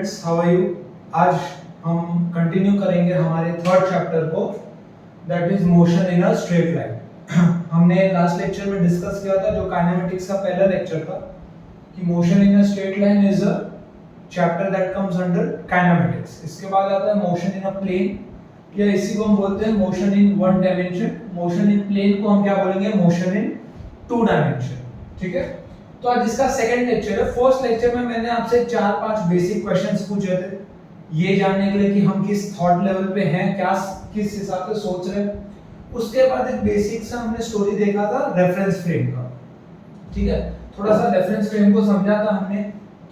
Students, how are you. आज हम continue करेंगे हमारे थर्ड चैप्टर को, that is motion in a straight line. हमने लास्ट लेक्चर में डिस्कस किया था, जो काइनेमेटिक्स का पहला लेक्चर था, कि motion in a straight line is a chapter that comes under kinematics. इसके बाद आता है मोशन इन अ प्लेन, या इसी को हम बोलते हैं motion in one dimension. Motion in plane को हम क्या बोलेंगे, मोशन इन टू डायमेंशन। ठीक है, तो आज इसका सेकंड लेक्चर है। फर्स्ट लेक्चर में मैंने आपसे 4-5 बेसिक क्वेश्चंस पूछे थे, ये जानने के लिए कि हम किस थॉट लेवल पे हैं, क्या किस हिसाब से सोच रहे हैं। उसके बाद एक बेसिक सा हमने स्टोरी देखा था रेफरेंस फ्रेम का। ठीक है, थोड़ा सा रेफरेंस फ्रेम को समझा था हमने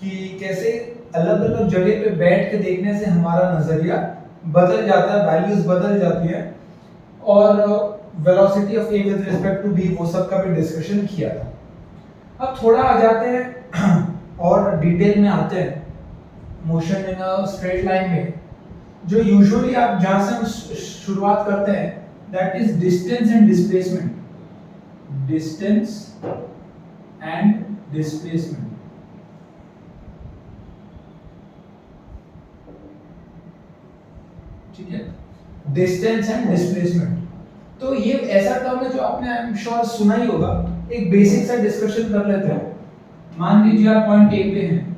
कि कैसे अलग अलग जगह पे बैठ के देखने से हमारा नजरिया बदल जाता है, वैल्यूज बदल जाती है, और velocity of A with respect to B, वो सब का भी डिस्कशन किया था। अब थोड़ा आ जाते हैं और डिटेल में आते हैं motion in a straight line में। जो यूजुअली आप जहां से हम शुरुआत करते हैं, that is distance and displacement. Distance and displacement. ठीक है, डिस्टेंस एंड डिस्प्लेसमेंट। तो ये ऐसा टर्म है जो आपने आई एम श्योर सुना ही होगा। एक बेसिक सा डिस्कशन कर लेते हैं। मान लीजिए आप पॉइंट ए पे हैं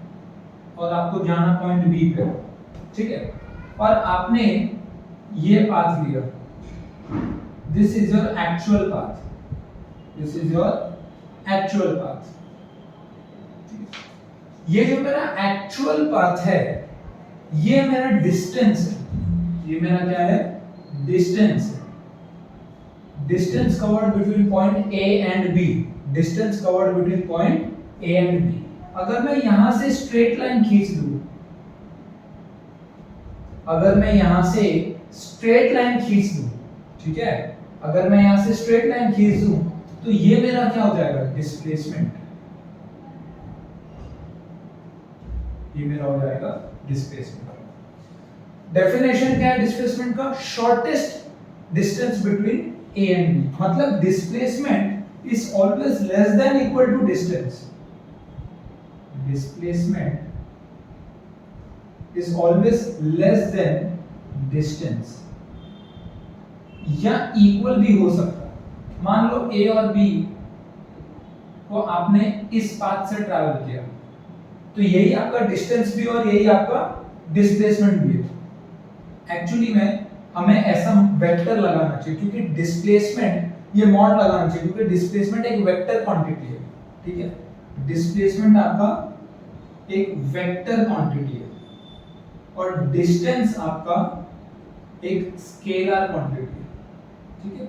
और आपको जाना पॉइंट बी पे, ठीक है, और आपने ये पाथ लिया। This is your actual path. This is your actual path. ये जो मेरा एक्चुअल पाथ है, ये मेरा डिस्टेंस है। ये मेरा क्या है, डिस्टेंस है। Distance covered between point A and B. Distance covered between point A and B. अगर मैं यहां से स्ट्रेट लाइन खींच लूं, अगर मैं यहां से स्ट्रेट लाइन खींच लूं, ठीक है, अगर मैं यहां से स्ट्रेट लाइन खींच लूं, तो ये मेरा क्या हो जाएगा, डिस्प्लेसमेंट। ये मेरा हो जाएगा डिस्प्लेसमेंट। डेफिनेशन क्या है डिस्प्लेसमेंट का, shortest distance between A and B। मतलब displacement is always less than equal to distance. Displacement is always less than distance, या equal भी हो सकता है। मान लो A और B को आपने इस पाथ से ट्रैवल किया, तो यही आपका डिस्टेंस भी और यही आपका डिस्प्लेसमेंट भी है। एक्चुअली में हमें ऐसा वेक्टर लगाना चाहिए, क्योंकि डिस्प्लेसमेंट, ये मॉड लगाना चाहिए, क्योंकि डिस्प्लेसमेंट एक वेक्टर क्वांटिटी है। ठीक है, डिस्प्लेसमेंट आपका एक वेक्टर क्वांटिटी है और डिस्टेंस आपका एक स्केलर क्वांटिटी है। ठीक है,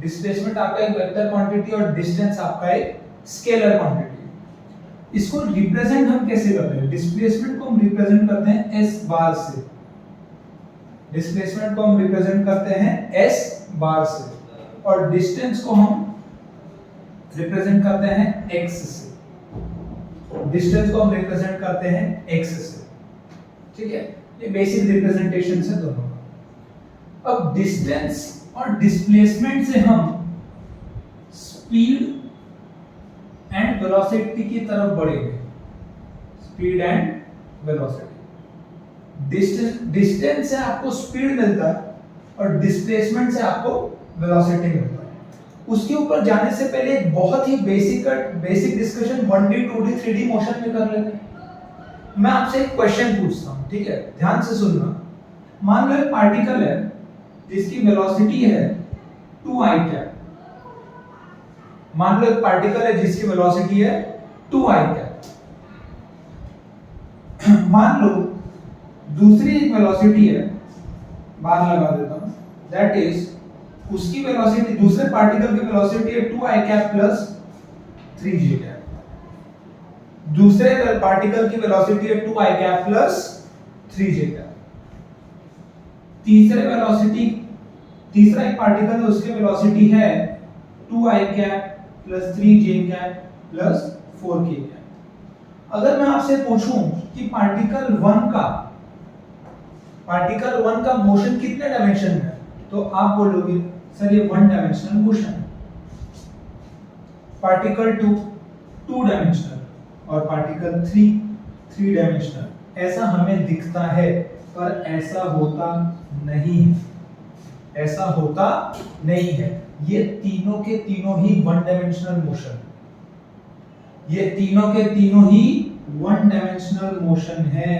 डिस्प्लेसमेंट आपका एक वेक्टर क्वांटिटी और डिस्टेंस आपका एक स्केलर क्वांटिटी है। इसको रिप्रेजेंट हम कैसे करते हैं, डिस्प्लेसमेंट को हम रिप्रेजेंट करते हैं एस बार से। डिस्प्लेसमेंट को हम रिप्रेजेंट करते हैं एस बार से, और डिस्टेंस को हम रिप्रेजेंट करते हैं एक्स से। डिस्टेंस को हम रिप्रेजेंट करते हैं एक्स से। ठीक है, ये बेसिक रिप्रेजेंटेशन है दोनों का। अब डिस्टेंस और डिस्प्लेसमेंट से हम स्पीड एंड वेलोसिटी की तरफ बढ़ेंगे। Speed and velocity. डिस्टेंस से आपको स्पीड मिलता है और डिस्प्लेसमेंट से आपको वेलोसिटी मिलता है। उसके ऊपर जाने से पहले एक बहुत ही basic discussion 1D 2D 3D motion में कर लेते हैं। मैं आपसे एक क्वेश्चन पूछता हूं, ठीक है, ध्यान से सुनना। मान लो एक पार्टिकल है जिसकी वेलोसिटी है 2i कैप। मान लो एक पार्टिकल है जिसकी वेलोसिटी है 2i कैप। मान लो दूसरी एक वेलोसिटी है, बाहर लगा देता हूं, दैट इज उसकी वेलोसिटी, दूसरे पार्टिकल की वेलोसिटी है 2i cap plus 3j cap. दूसरे पार्टिकल की वेलोसिटी है 2i cap plus 3j cap. तीसरा एक पार्टिकल है, उसकी वेलोसिटी है 2i cap plus 3j cap plus 4k cap. अगर मैं आपसे पूछूं कि पार्टिकल 1 का मोशन कितने डायमेंशन में है, तो आप बोलोगे सर ये 1 डायमेंशनल मोशन है। पार्टिकल 2 डायमेंशनल, और पार्टिकल 3 डायमेंशनल। ऐसा हमें दिखता है, पर ऐसा होता नहीं है, ऐसा होता नहीं है। ये तीनों के तीनों ही वन डायमेंशनल मोशन, ये तीनों के तीनों ही वन डायमेंशनल मोशन है।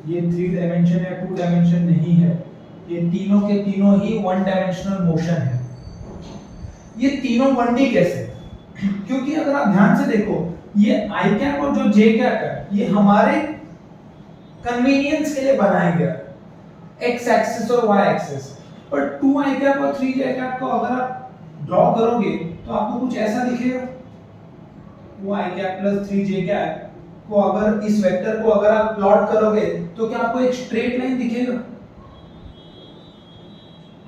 ये 3 डायमेंशन या 2 डायमेंशन नहीं है, ये तीनों के तीनों ही वन डायमेंशनल मोशन है। ये तीनों 1D कैसे? क्योंकि अगर आप ध्यान से देखो, ये आई कैप और जो जे कैप है, ये हमारे कन्वीनियंस के लिए बनाया गया, एक्स एक्सिस और वाई एक्सिस। पर 2 आई कैप और 3 जे कैप को अगर आप ड्रॉ करोगे तो आपको कुछ ऐसा दिखेगा। 2 आई कैप प्लस 3 जे कैप को अगर इस वेक्टर को अगर आप प्लॉट करोगे तो क्या आपको एक स्ट्रेट लाइन दिखेगा?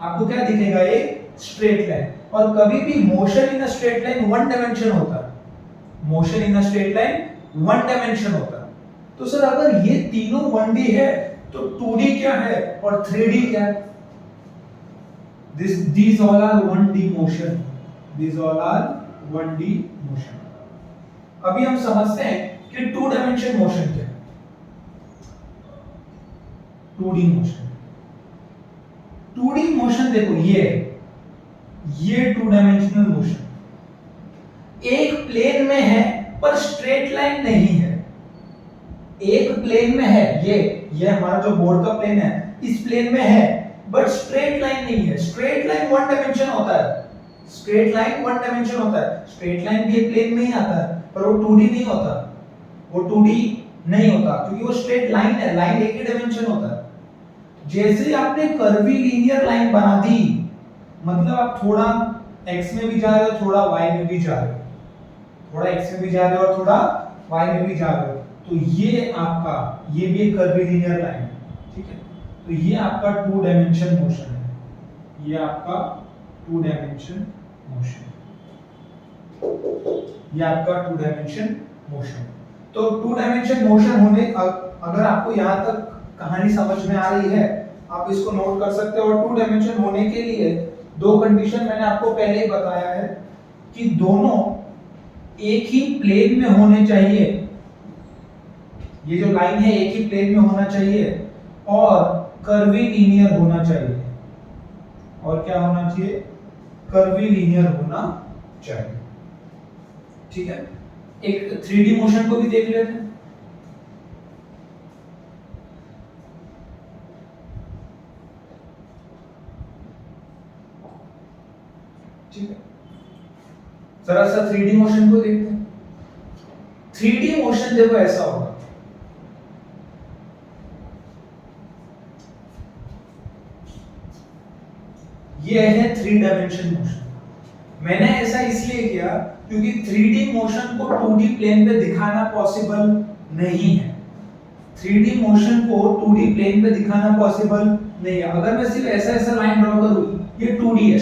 आपको क्या दिखेगा? एक स्ट्रेट लाइन। और कभी भी motion in a straight line one dimension होता है, motion in a straight line one dimension होता है। तो सर अगर ये तीनों 1D है तो 2D क्या है और 3D क्या है? These all are 1D motion, these all are 1D motion। अभी हम समझते हैं कि 2 डायमेंशन मोशन क्या है। 2D मोशन, 2D मोशन देखो ये 2 डायमेंशनल मोशन एक प्लेन में है पर स्ट्रेट लाइन नहीं है। एक प्लेन में है, ये हमारा जो बोर्ड का प्लेन है इस प्लेन में है, बट स्ट्रेट लाइन नहीं है। स्ट्रेट लाइन वन डायमेंशन होता है, स्ट्रेट लाइन वन डायमेंशन होता है। स्ट्रेट लाइन भी एक प्लेन में ही आता है, पर वो 2D नहीं होता, वो 2D नहीं होता क्योंकि वो स्ट्रेट लाइन है, लाइन एक ही डायमेंशन होता है। जैसे ही आपने कर्वी लीनियर लाइन बना दी, मतलब आप थोड़ा x में भी जा रहे हो, थोड़ा y में भी जा रहे हो, थोड़ा x में भी जा रहे हो और थोड़ा y में भी जा रहे हो, तो ये आपका, ये भी एक कर्वी लीनियर लाइन है, ठीक है। तो ये आपका 2 डायमेंशन मोशन है, ये आपका 2 डायमेंशन मोशन, ये आपका 2 डायमेंशन मोशन। तो 2 डायमेंशन मोशन होने, अगर आपको यहाँ तक कहानी समझ में आ रही है, आप इसको नोट कर सकते हो। और 2 डायमेंशन होने के लिए 2 कंडीशन मैंने आपको पहले ही बताया है कि दोनों एक ही प्लेन में होने चाहिए, ये जो लाइन है एक ही प्लेन में होना चाहिए और कर्वी लीनियर होना चाहिए। और क्या होना चाहिए? कर्वी लीनियर होना चाहिए, ठीक है। एक 3D मोशन को भी देख लेते हैं। ठीक है, जरा सा 3D मोशन को देखते हैं। 3D मोशन देखो ऐसा होगा, ये है 3 डायमेंशन मोशन। मैंने ऐसा इसलिए किया क्योंकि 3D मोशन को 2D प्लेन पे दिखाना पॉसिबल नहीं है। 3D मोशन को 2D प्लेन पे दिखाना पॉसिबल नहीं है। अगर मैं सिर्फ ऐसा ऐसा लाइन ड्रॉ करूं, ये 2D है,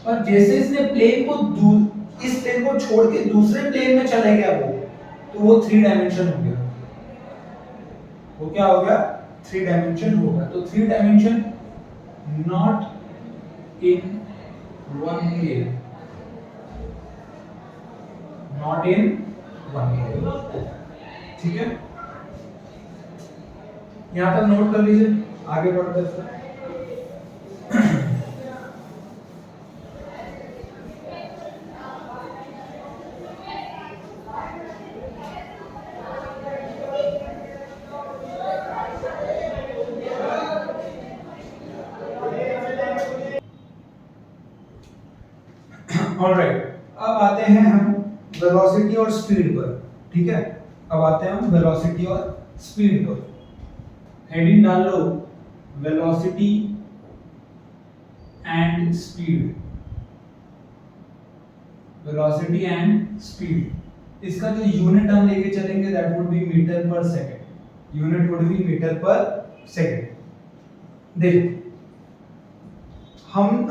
और जैसे इसने प्लेन को इस प्लेन को छोड़ के दूसरे प्लेन में चले गया तो वो 3 डायमेंशन हो गया। वो क्या हो गया? 3 डायमेंशन हो गया। तो 3 dimension not in one plane, not in one plane, ठीक है। यहां तक नोट कर लीजिए, आगे बढ़ते हैं। ऑलराइट, अब आते हैं हम वेलोसिटी और स्पीड पर, ठीक है। अब आते हैं हम वेलोसिटी और स्पीड पर। हेडिंग डाल लो velocity and speed, velocity and speed. इसका जो यूनिट हम लेके चलेंगे that would be metre per second, unit would be metre per second. देखो,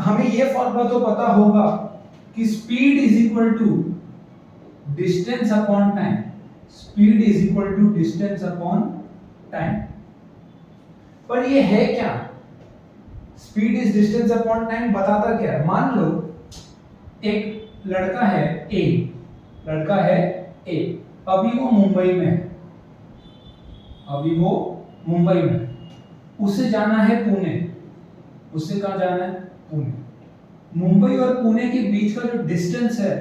हमें ये फॉर्मूला तो पता होगा कि speed is equal to distance upon time, speed is equal to distance upon time. पर ये है क्या? Speed is distance upon time बताता क्या है? मान लो एक लड़का है ए, लड़का है ए, अभी वो मुंबई में है, अभी वो मुंबई में, उसे जाना है पुणे। उसे कहाँ जाना है? पुणे। मुंबई और पुणे के बीच का जो डिस्टेंस है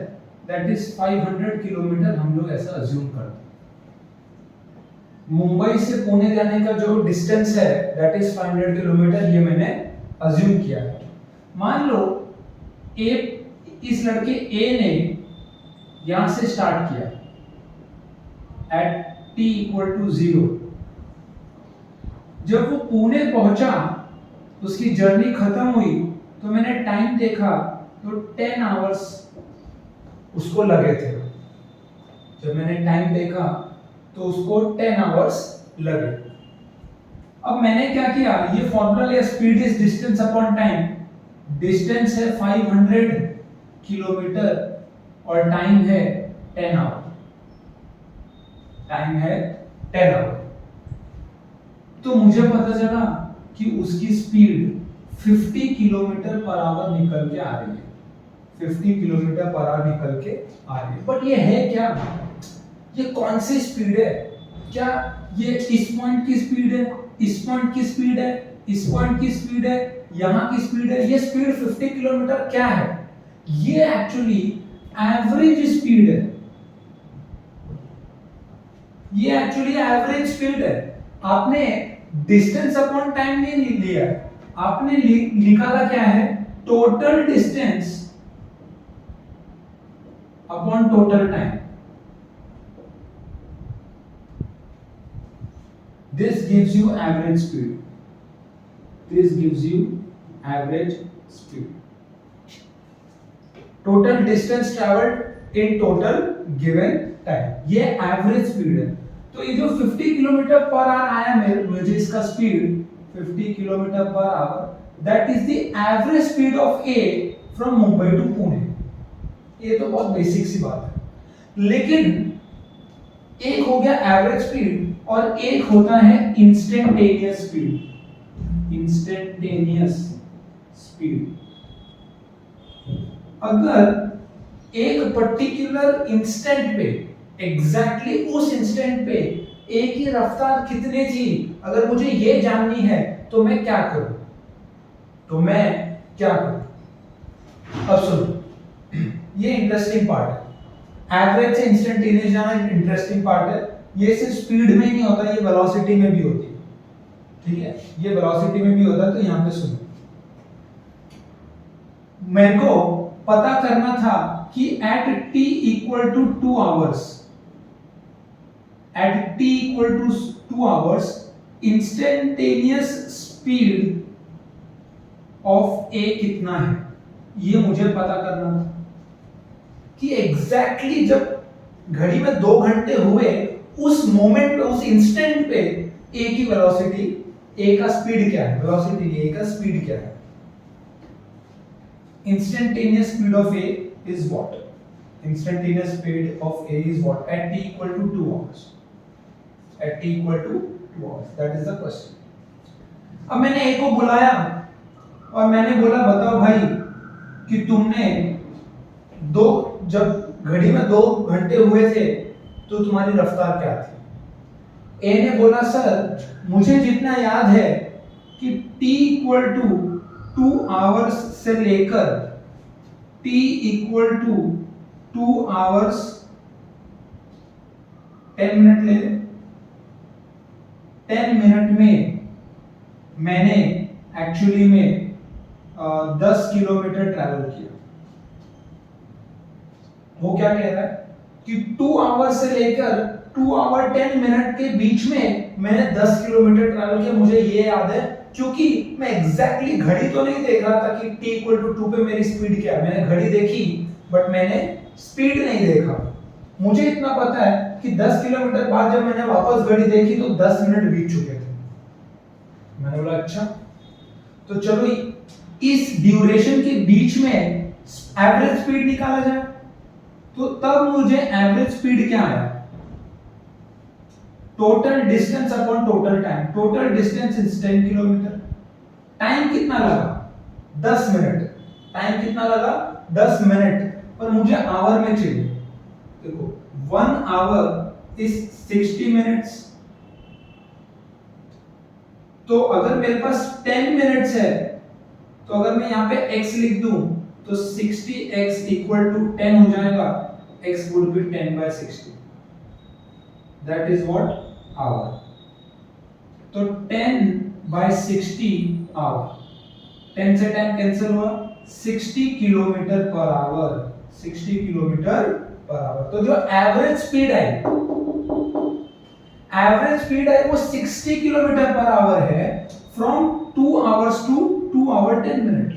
दैट इज 500 किलोमीटर, हम लोग ऐसा अज्यूम करते हैं। मुंबई से पुणे जाने का जो डिस्टेंस है दैट इज 500 किलोमीटर, ये मैंने अज्यूम किया है। मान लो इस लड़के ए ने यहां से स्टार्ट किया एट t इक्वल टू 0। जब वो पुणे पहुंचा, उसकी जर्नी खत्म हुई, तो मैंने टाइम देखा तो 10 आवर्स उसको लगे थे। जब मैंने टाइम देखा तो उसको 10 आवर्स लगे। अब मैंने क्या किया, ये फॉर्मूला लिया, speed is distance upon time. Distance है 500 किलोमीटर और टाइम है 10 आवर। टाइम है 10 आवर। तो मुझे पता चला कि उसकी स्पीड 50 किलोमीटर पर आवर निकल के आ रही है। 50 किलोमीटर पर आवर निकल के आ रही है। बट ये है क्या? ये कौन सी स्पीड है? क्या ये इस पॉइंट की स्पीड है, इस पॉइंट की स्पीड है, इस पॉइंट की स्पीड है, यहां की स्पीड है? ये स्पीड 50 किलोमीटर क्या है? ये एक्चुअली एवरेज स्पीड है। ये एक्चुअली एवरेज स्पीड है। आपने डिस्टेंस अपॉन टाइम नहीं लिया, आपने निकाला क्या है? Total distance upon total time. This gives you average speed. This gives you average speed. Total distance traveled in total given time. ये एवरेज स्पीड है। तो ये जो 50 किलोमीटर पर आवर आया मुझे इसका speed 50 kilometre per hour, that is the average speed of A from Mumbai to Pune. ये तो बहुत बेसिक सी बात है, लेकिन एक हो गया एवरेज स्पीड और एक होता है इंस्टेंटेनियस स्पीड। इंस्टेंटेनियस स्पीड, अगर एक पर्टिकुलर इंस्टेंट पे, एग्जैक्टली उस इंस्टेंट पे ए की रफ्तार कितनी थी, अगर मुझे ये जाननी है तो मैं क्या करूं? अब सुनो, ये इंटरेस्टिंग पार्ट है। एवरेज से इंस्टेंटेनियस जाना इंटरेस्टिंग पार्ट है। ये सिर्फ स्पीड में ही नहीं होता, ये वेलोसिटी में भी होती है। ठीक है, ये वेलोसिटी में भी होता है। तो यहां पे सुनो, मेरे को पता करना था कि at t equal to 2 hours, at t equal to 2 hours instantaneous speed of a कितना है, ये मुझे पता करना था। कि एग्जैक्टली जब घड़ी में 2 घंटे हुए, उस मोमेंट पे, उस इंस्टेंट पे ए की वेलोसिटी, ए का स्पीड क्या है? वेलोसिटी नहीं, ए का स्पीड क्या है? Instantaneous speed of A is what? Instantaneous speed of A is what? At t equal to 2 hours. At t equal to 2 hours, that is the question. अब मैंने ए को बुलाया और मैंने बोला, बताओ भाई कि तुमने जब घड़ी में 2 घंटे हुए थे तो तुम्हारी रफ्तार क्या थी? ए ने बोला, सर मुझे जितना याद है कि t इक्वल टू 2 आवर्स से लेकर t equal to 2 hours 10 minute ले ले। 10 मिनट में मैंने एक्चुअली में 10 किलोमीटर ट्रैवल किया। वो क्या कह रहा है कि 2 आवर से लेकर 2 आवर 10 मिनट के बीच में मैंने 10 किलोमीटर ट्रैवल किया। मुझे ये याद है क्योंकि मैं एग्जैक्टली घड़ी तो नहीं देख रहा था कि t इक्वल टू 2 पे मेरी स्पीड क्या है। मैंने घड़ी देखी बट मैंने स्पीड नहीं देखा। मुझे इतना पता है कि 10 किलोमीटर बाद जब मैंने वापस घड़ी देखी तो 10 मिनट बीत चुके थे। मैंने बोला अच्छा, तो चलो इस ड्यूरेशन के बीच में एवरेज स्पीड निकाला जाए। तो तब मुझे एवरेज स्पीड क्या आया? Total distance upon total time. Total distance is 10 kilometre. Time कितना लगा? 10 मिनट। टाइम कितना लगा? 10 मिनट। पर मुझे आवर में चाहिए। देखो 1 आवर इज 60 मिनट्स। तो अगर मेरे पास 10 मिनट्स है, तो अगर मैं यहाँ पे x लिख दूं तो 60x इक्वल टू 10 हो जाएगा, x would be 10/60, that is what hour. तो 10/60 आवर, 10 से 10 कैंसिल हुआ, 60 kilometre per our, 60 kilometre per our. तो जो एवरेज स्पीड है वो 60 किलोमीटर पर आवर है from 2 hours to 2 hour 10 minute.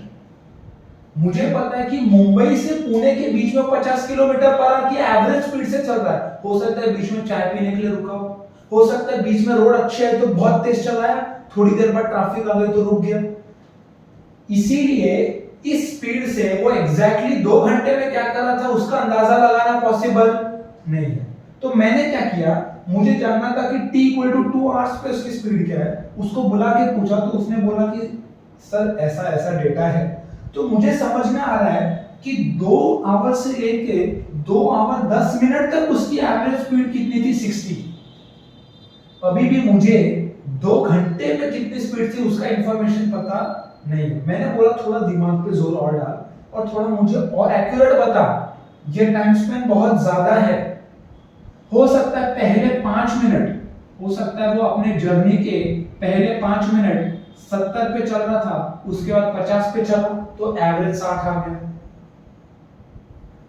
मुझे पता है कि मुंबई से पुणे के बीच में 50 किलोमीटर पर आवर की एवरेज स्पीड से चल रहा है। हो सकता है बीच में चाय पीने के लिए रुका हो सकता है बीच में रोड अच्छे है तो बहुत तेज चलाया, थोड़ी देर बाद ट्रैफिक आ गई तो रुक गया। इसीलिए इस स्पीड से वो एग्जैक्टली 2 घंटे में क्या कर रहा था उसका अंदाजा लगाना पॉसिबल नहीं है। तो मैंने क्या किया, मुझे जानना था कि t इक्वल टू 2 आवर्स पे उसकी स्पीड क्या है, उसको बुला के पूछा तो उसने बोला कि सर ऐसा ऐसा डेटा है। तो मुझे समझ में आ रहा है कि 2 आवर से लेके 2 आवर 10 मिनट तक उसकी एवरेज स्पीड कितनी थी, 60। अभी भी मुझे 2 घंटे में कितनी स्पीड थी उसका इंफॉर्मेशन पता नहीं है। मैंने बोला थोड़ा दिमाग पे जोर और डाल और थोड़ा मुझे और एक्यूरेट बता, ये टाइम स्पेन बहुत ज्यादा है। हो सकता है पहले 5 मिनट, हो सकता है वो अपने जर्नी के पहले 5 मिनट 70 पे चल रहा था, उसके बाद 50 पे चला तो एवरेज 60 आ गया।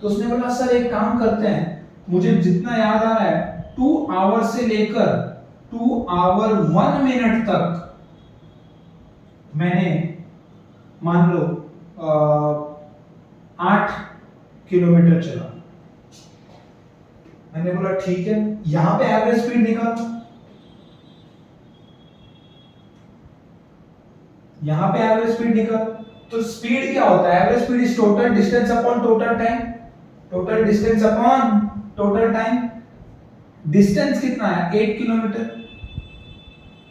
तो उसने बोला सर एक काम करते हैं, मुझे जितना याद आ रहा है 2 आवर से लेकर 2 आवर 1 मिनट तक मैंने मान लो 8 किलोमीटर चला। मैंने बोला ठीक है, यहां पे एवरेज स्पीड निकालो, यहां पे एवरेज स्पीड निकालो। तो स्पीड क्या होता है, average speed is total distance upon total time, total distance upon total time. Distance कितना है 8 किलोमीटर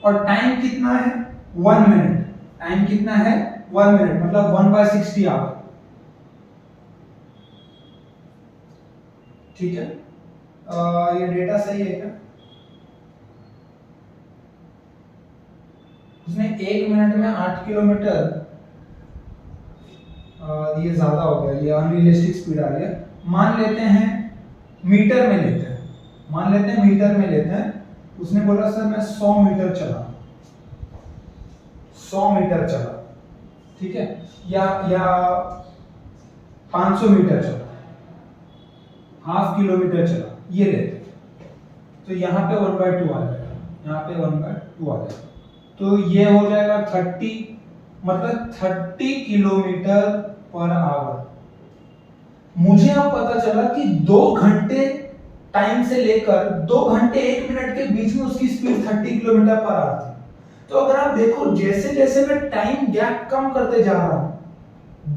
और टाइम कितना है 1 मिनट, टाइम कितना है 1 मिनट, मतलब 1/60 आवर। ठीक है, ये डेटा सही है क्या? उसने 1 मिनट में 8 किलोमीटर, ये ज्यादा हो गया, ये अनरियलिस्टिक स्पीड आ रही है। मान लेते हैं मीटर में लेते हैं, मान लेते हैं मीटर में लेते हैं। उसने बोला सर मैं 100 मीटर चला, 100 मीटर चला, ठीक है, या 500 मीटर चला, हाफ किलोमीटर चला, ये लेते हैं। तो यहाँ पे 1/2 आ जाएगा, यहाँ पे 1/2 आ जाएगा। तो ये हो जाएगा 30, मतलब 30 किलोमीटर पर आवर। मुझे अब पता चला कि 2 घंटे टाइम से लेकर 2 घंटे 1 मिनट के बीच में उसकी स्पीड 30 किलोमीटर पर आवर थी। तो अगर आप देखो जैसे जैसे मैं टाइम गैप कम करते जा रहा हूं,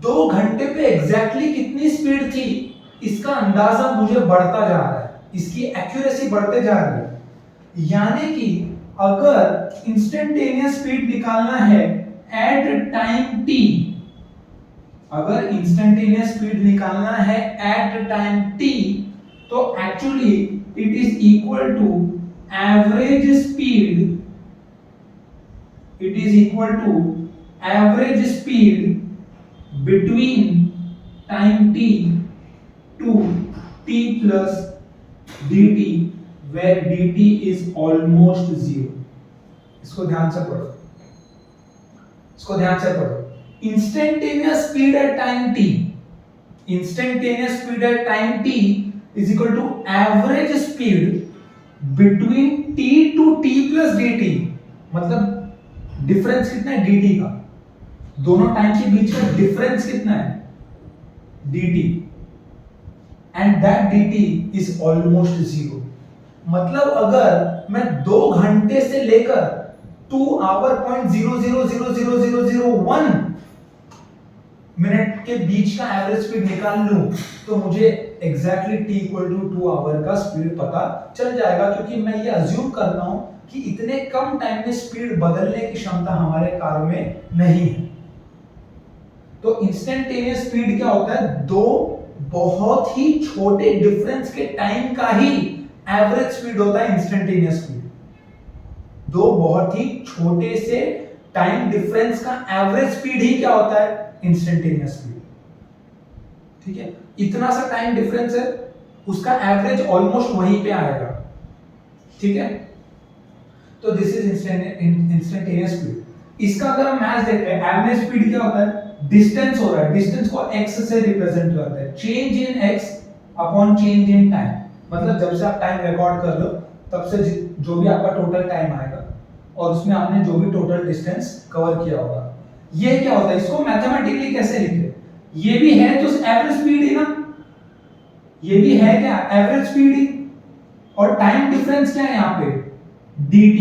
2 घंटे पे एग्जैक्टली कितनी स्पीड थी इसका अंदाजा मुझे बढ़ता जा रहा है, इसकी एक्यूरेसी बढ़ते जा रही है। यानी कि अगर इंस्टेंटेनियस स्पीड निकालना है एट टाइम t, अगर इंस्टेंटेनियस स्पीड निकालना है एट टाइम t, तो actually it is equal to average speed, it is equal to average speed between time t to t plus dt where dt is almost 0। इसको ध्यान से पढ़ो, इसको ध्यान से पढ़ो। Instantaneous speed eight time t, instantaneous speed eight time t is equal to average speed between t to t plus dt, मतलब difference कितना है dt का, दोनों टाइम के बीच का डिफरेंस कितना है dt, and that dt is almost 0। मतलब अगर मैं 2 घंटे से लेकर 2 आवर 0.000001 मिनट के बीच का एवरेज स्पीड निकाल लूं तो मुझे exactly t equal to 2 hour का स्पीड पता चल जाएगा, क्योंकि मैं ये अज्यूम करता हूं कि इतने कम टाइम में स्पीड बदलने की क्षमता हमारे कार में नहीं है। तो इंस्टेंटेनियस स्पीड क्या होता है, 2 बहुत ही छोटे डिफरेंस के टाइम का ही एवरेज स्पीड होता है इंस्टेंटेनियस स्पीड। 2 बहुत ही छोटे से टाइम डिफरेंस का एवरेज स्पीड ही क्या होता है? Instantaneous speed. ठीक है, इतना सा टाइम डिफरेंस है, उसका एवरेज ऑलमोस्ट वहीं पे आएगा। ठीक है, तो दिस इज इंस्टेंटेनियस स्पीड। इसका अगर हम मैच देख रहे हैं, एवरेज स्पीड क्या होता है? डिस्टेंस हो रहा है, डिस्टेंस को x से रिप्रेजेंट करते हैं, change in x upon change in time. मतलब जब से आप टाइम रिकॉर्ड कर लो तब से जो भी आपका टोटल टाइम आएगा और उसमें आपने जो भी टोटल डिस्टेंस कवर किया होगा, ये क्या होता है? इसको मैथमेटिकली कैसे लिखते? ये भी है तो एवरेज स्पीड ही ना, ये भी है क्या? एवरेज स्पीड ही। और टाइम डिफरेंस क्या है यहाँ पे? dt।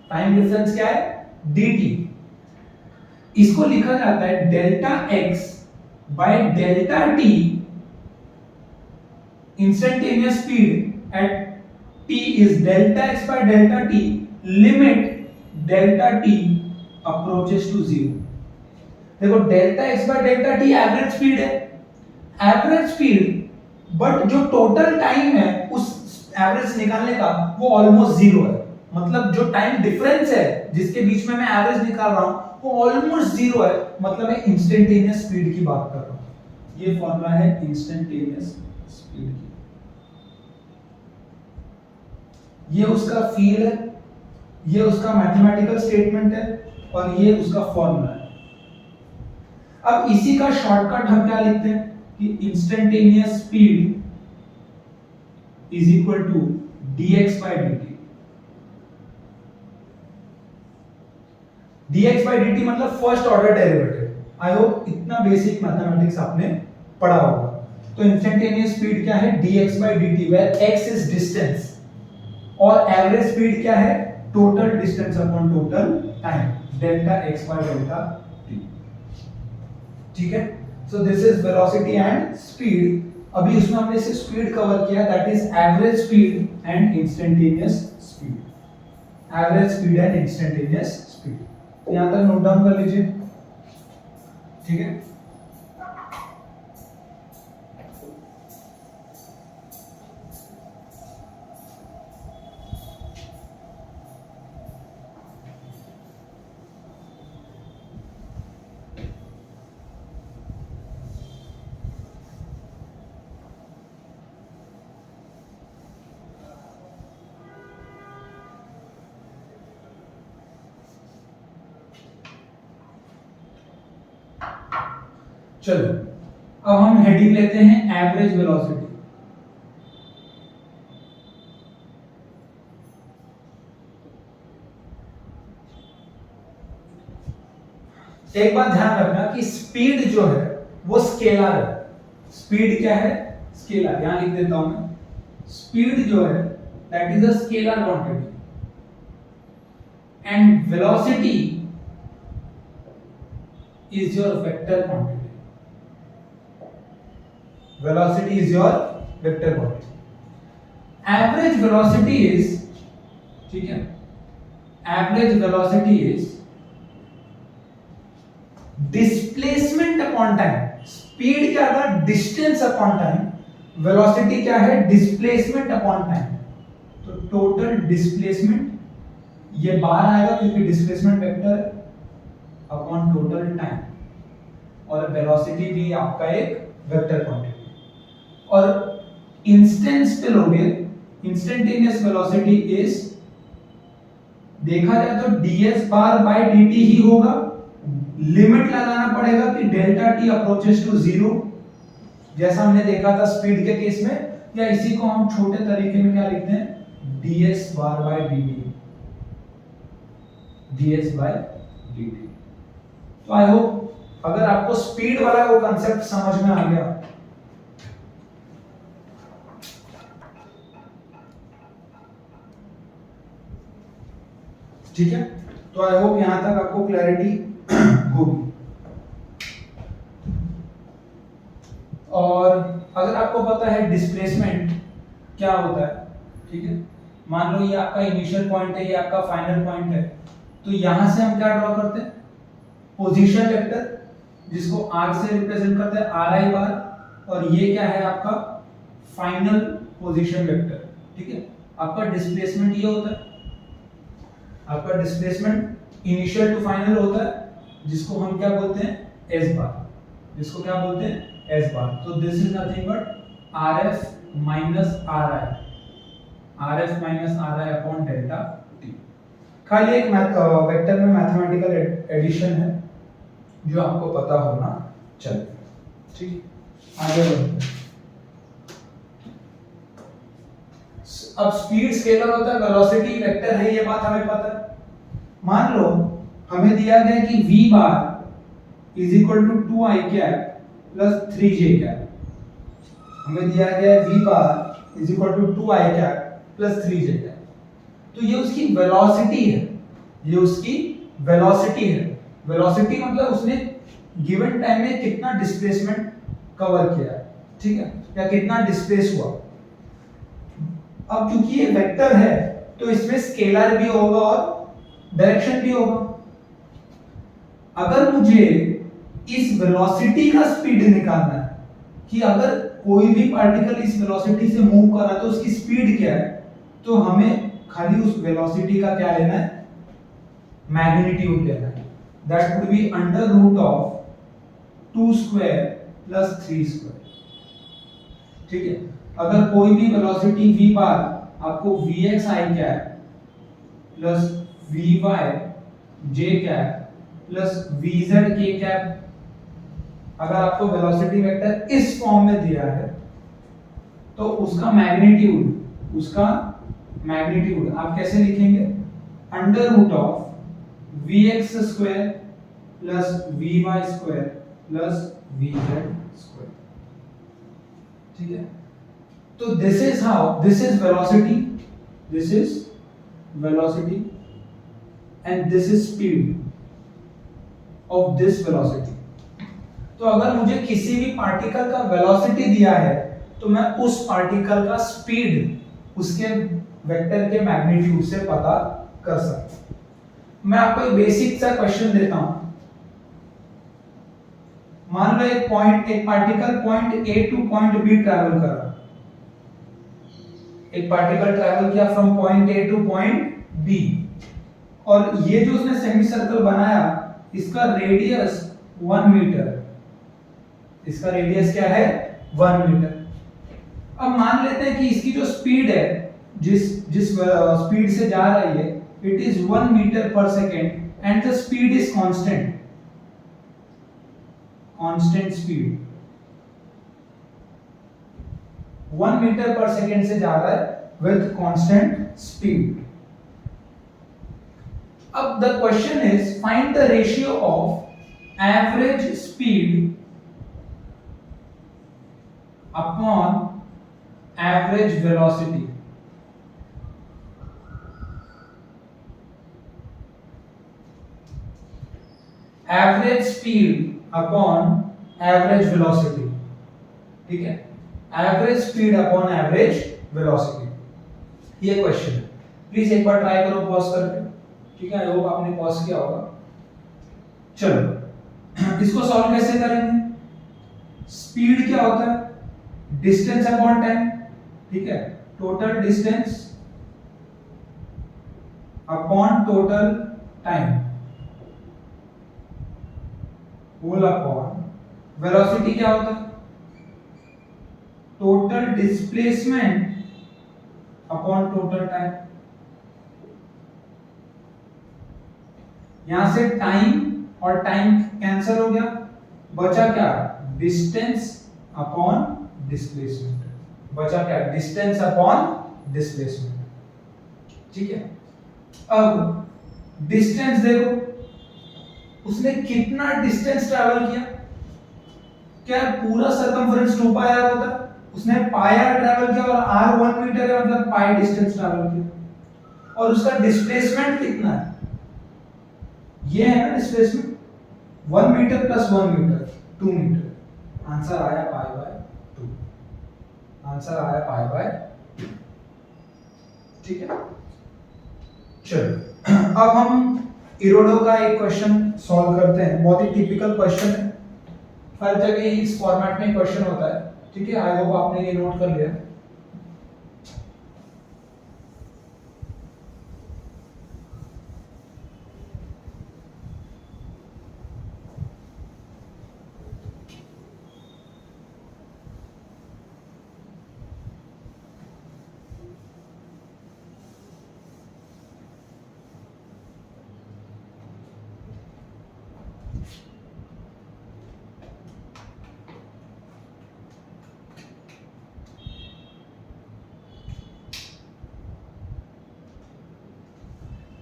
टाइम डिफरेंस क्या है? dt। इसको लिखा जाता है delta x by delta t, instantaneous speed at t is delta x by delta t, limit delta t approaches to 0। देखो delta x by delta t average speed है, average speed, but जो total time है उस average निकालने का वो almost 0 है। मतलब जो टाइम डिफरेंस है जिसके बीच में मैं एवरेज निकाल रहा हूं वो ऑलमोस्ट 0 है, मतलब मैं इंस्टेंटेनियस स्पीड की बात कर रहा हूं। ये फॉर्मूला है इंस्टेंटेनियस स्पीड की। ये उसका फील्ड है, ये उसका मैथमेटिकल स्टेटमेंट है और ये उसका फॉर्मूला है। अब इसी का शॉर्टकट हम क्या लिखते हैं कि instantaneous speed is equal to dx by dt। dx by dt मतलब first order derivative. I hope इतना बेसिक मैथमेटिक्स आपने पढ़ा होगा। तो इंस्टेंटेनियस स्पीड क्या है? dx by dt, where x is distance और एवरेज स्पीड क्या है? Total distance upon total time, delta x by delta t। ठीक है, so this is velocity and speed. अभी उसमें हमने सिर्फ स्पीड कवर किया, that is average speed and instantaneous speed. Average speed and instantaneous speed, यहां तक नोट डाउन कर लीजिए। ठीक है, चलो अब हम हेडिंग लेते हैं एवरेज वेलोसिटी। एक बात ध्यान रखना कि स्पीड जो है वो स्केलर है। स्पीड क्या है? स्केलर। यहां लिख देता हूं मैं, स्पीड जो है that is a scalar quantity and velocity is your vector quantity। velocity is your vector quantity। average velocity is, ठीक है, average velocity is displacement upon time। speed क्या था? distance upon time। velocity क्या है? displacement upon time। तो total displacement ये बाहर आएगा क्योंकि displacement vector है अपॉन टोटल टाइम, और वेलोसिटी भी आपका एक वेक्टर क्वांटिटी। और इंस्टेंस पे लोगे, इंस्टेंटेनियस वेलोसिटी इज, देखा जाए तो ds बार बाय dt ही होगा। लिमिट लगाना पड़ेगा कि डेल्टा t अप्रोचेस टू 0, जैसा हमने देखा था स्पीड के केस में, या इसी को हम छोटे तरीके में क्या लिखते हैं? ds बार by dt, ds by dt। तो आई होप अगर आपको स्पीड वाला वो कांसेप्ट समझ में आ गया, ठीक है, तो आई होप यहां तक आपको क्लैरिटी होगी। और अगर आपको पता है डिस्प्लेसमेंट क्या होता है, ठीक है, मान लो ये आपका इनिशियल पॉइंट है, ये आपका फाइनल पॉइंट है, तो यहां से हम क्या ड्रॉ करते हैं? पोजीशन वेक्टर, जिसको r से रिप्रेजेंट करते हैं ri बार, और ये क्या है आपका फाइनल पोजीशन वेक्टर। ठीक है, आपका डिस्प्लेसमेंट ये होता है, आपका डिस्प्लेसमेंट इनिशियल टू फाइनल होता है जिसको हम क्या बोलते हैं, एस बार, जिसको क्या बोलते हैं, एस बार। तो this is nothing but R F minus are I, R F minus are I upon delta T. खाली एक वेक्टर में मैथमेटिकल एडिशन है जो आपको पता होना चाहिए। ठीक, आगे बढ़ते हैं। अब स्पीड स्केलर होता है, वेलोसिटी वेक्टर है, ये बात हमें पता है। मान लो हमें दिया गया कि v bar is equal to 2i cap plus 3j cap. हमें दिया गया है v bar is equal to 2i cap plus 3j cap. तो ये उसकी वेलोसिटी है, ये उसकी वेलोसिटी है। वेलोसिटी मतलब उसने गिवन टाइम में कितना डिस्प्लेसमेंट कवर किया है, ठीक है, या कितना डिस्प्लेस हुआ। अब क्योंकि ये वेक्टर है तो इसमें स्केलर भी होगा और डायरेक्शन भी होगा। अगर मुझे इस वेलोसिटी का स्पीड निकालना है कि अगर कोई भी पार्टिकल इस वेलोसिटी से मूव कर रहा है तो उसकी स्पीड क्या है, तो हमें खाली उस वेलोसिटी का क्या लेना है, मैग्नीट्यूड लेना है। That would be under root of 2 square plus 3 square. ठीक है, अगर कोई भी वेलोसिटी v बार आपको vx i cap plus vy j cap plus vz k cap, अगर आपको वेलोसिटी वेक्टर इस फॉर्म में दिया है तो उसका मैग्नीट्यूड आप कैसे लिखेंगे, under root of vx square plus vy square plus vz square. ठीक है, तो this is velocity, and this is speed of this velocity। तो अगर मुझे किसी भी पार्टिकल का वेलोसिटी दिया है तो मैं उस पार्टिकल का स्पीड उसके वेक्टर के मैग्नीट्यूड से पता कर सकता हूं। मैं आपको एक बेसिक सा क्वेश्चन देता हूं। मान लो एक particle point A to point B travel कर रहा है। एक पार्टिकल ट्रैवल किया from point A to point B, और ये जो उसने सेमी सर्कल बनाया इसका रेडियस 1 मीटर है। इसका रेडियस क्या है, 1 मीटर। अब मान लेते हैं कि इसकी जो स्पीड है, जिस स्पीड से जा रही है, it is 1 metre per second and the speed is constant speed 1 metre per second से जा रहा है विद कांस्टेंट स्पीड। अब the question is find the ratio of average speed upon average velocity. Average speed upon average velocity. ठीक है, average speed upon average velocity, ये question है। Please एक बार ट्राई करो पॉज करके। ठीक है, आई होप आपने पॉज किया होगा। चलो इसको सॉल्व कैसे करेंगे। स्पीड क्या होता है, डिस्टेंस अपॉन टाइम। ठीक है, total distance upon total time whole upon velocity क्या होता है, total displacement upon total time. यहां से टाइम और टाइम कैंसिल हो गया, बचा क्या, डिस्टेंस अपॉन डिस्प्लेसमेंट। बचा क्या, डिस्टेंस अपॉन डिस्प्लेसमेंट। ठीक है, अब डिस्टेंस देखो, उसने कितना डिस्टेंस ट्रैवल किया। क्या पूरा सर्कमफरेंस 2 पाई आर होता है, उसने पाई आर ट्रैवल किया और आर 1 मीटर है, मतलब पाई डिस्टेंस ट्रैवल किया। और उसका डिस्प्लेसमेंट कितना है, ये है ना displacement, 1 metre plus 1 metre 2 metre. Answer आया पाई बाय 2। आंसर आया पाई बाय 2। ठीक है, चलो अब हम इरोडो का एक क्वेश्चन सॉल्व करते हैं। बहुत ही टिपिकल क्वेश्चन है, हर जगह इस फॉर्मेट में क्वेश्चन होता है। ठीक है, आई होप आपने ये नोट कर लिया।